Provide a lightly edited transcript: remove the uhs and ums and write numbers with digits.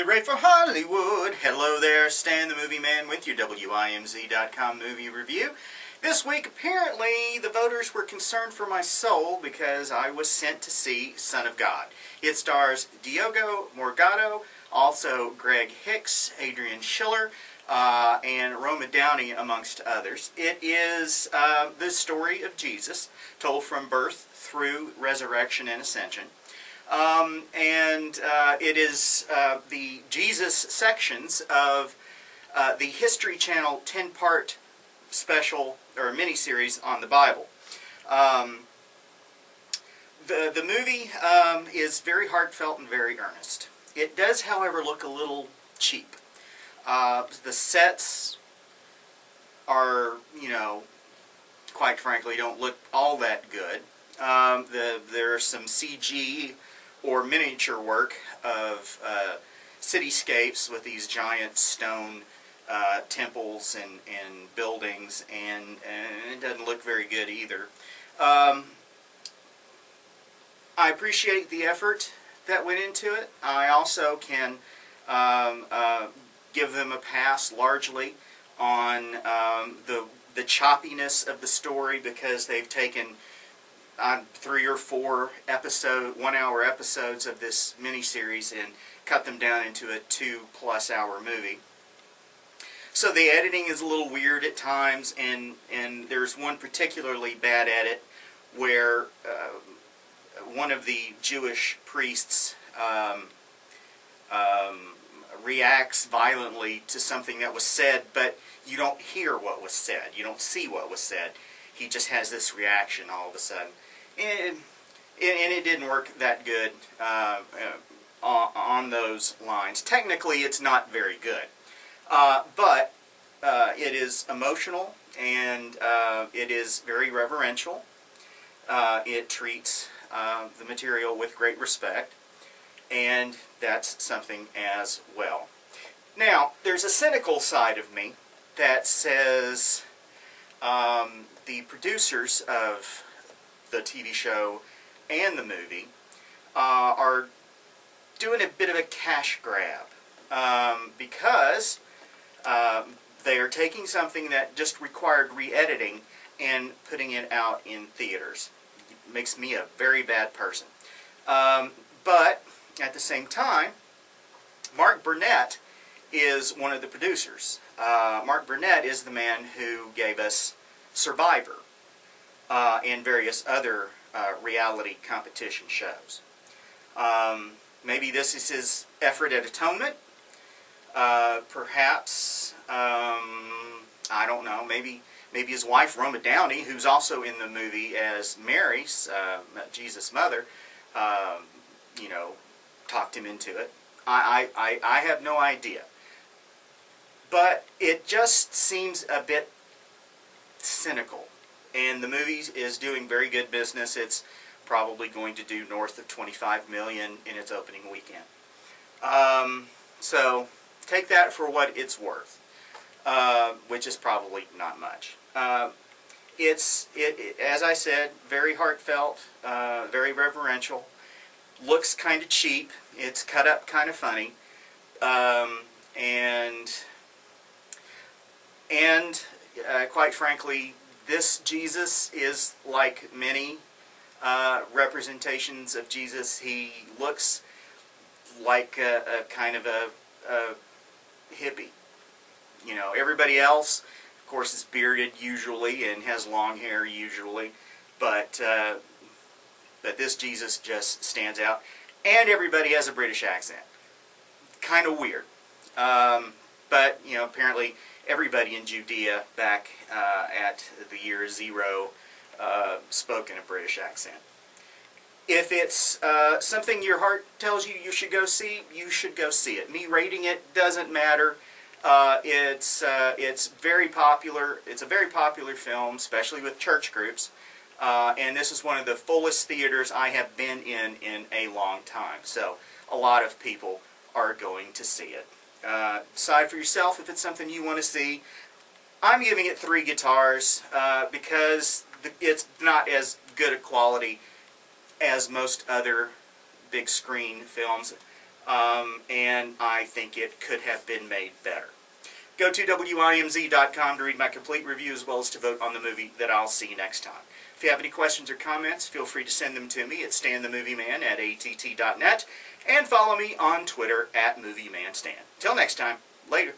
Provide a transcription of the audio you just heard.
Hooray for Hollywood! Hello there, Stan the Movie Man with your WIMZ.com movie review. This week, apparently, the voters were concerned for my soul because I was sent to see Son of God. It stars Diogo Morgado, also Greg Hicks, Adrian Schiller, and Roma Downey, amongst others. It is the story of Jesus, told from birth through resurrection and ascension. It is the Jesus sections of the History Channel 10-part special or miniseries on the Bible. The movie is very heartfelt and very earnest. It does, however, look a little cheap. The sets are, quite frankly, don't look all that good. There's some CG or miniature work of cityscapes with these giant stone temples and buildings, and it doesn't look very good either. I appreciate the effort that went into it. I also can give them a pass largely on the choppiness of the story, because they've taken on 3 or 4 1-hour episodes of this miniseries and cut them down into a 2+ hour movie. So the editing is a little weird at times, and there's one particularly bad edit where one of the Jewish priests reacts violently to something that was said, but you don't hear what was said. You don't see what was said. He just has this reaction all of a sudden. And it didn't work that good on those lines. Technically, it's not very good. But it is emotional, and it is very reverential. It treats the material with great respect, and that's something as well. Now, there's a cynical side of me that says the producers of the TV show and the movie are doing a bit of a cash grab, because they are taking something that just required re-editing and putting it out in theaters. It makes me a very bad person. But at the same time, Mark Burnett is one of the producers. Mark Burnett is the man who gave us Survivor and various other reality competition shows. Maybe this is his effort at atonement. Perhaps, I don't know, maybe his wife, Roma Downey, who's also in the movie as Mary, Jesus' mother, talked him into it. I have no idea. But it just seems a bit cynical. And the movie is doing very good business. It's probably going to do north of $25 million in its opening weekend. So take that for what it's worth, which is probably not much. It's as I said, very heartfelt, very reverential. Looks kind of cheap. It's cut up kind of funny, and quite frankly, this Jesus is like many representations of Jesus. He looks like a kind of a hippie. Everybody else, of course, is bearded usually and has long hair usually, but this Jesus just stands out. And everybody has a British accent. Kind of weird. But, apparently everybody in Judea back at the year 0 spoke in a British accent. If it's something your heart tells you you should go see, you should go see it. Me rating it doesn't matter. It's very popular. It's a very popular film, especially with church groups. And this is one of the fullest theaters I have been in a long time. So a lot of people are going to see it. Decide for yourself if it's something you want to see. I'm giving it 3 guitars because it's not as good a quality as most other big screen films. and I think it could have been made better. Go to WIMZ.com to read my complete review as well as to vote on the movie that I'll see next time. If you have any questions or comments, feel free to send them to me at StanTheMovieMan@att.net and follow me on Twitter @MovieManStan. Till next time, later.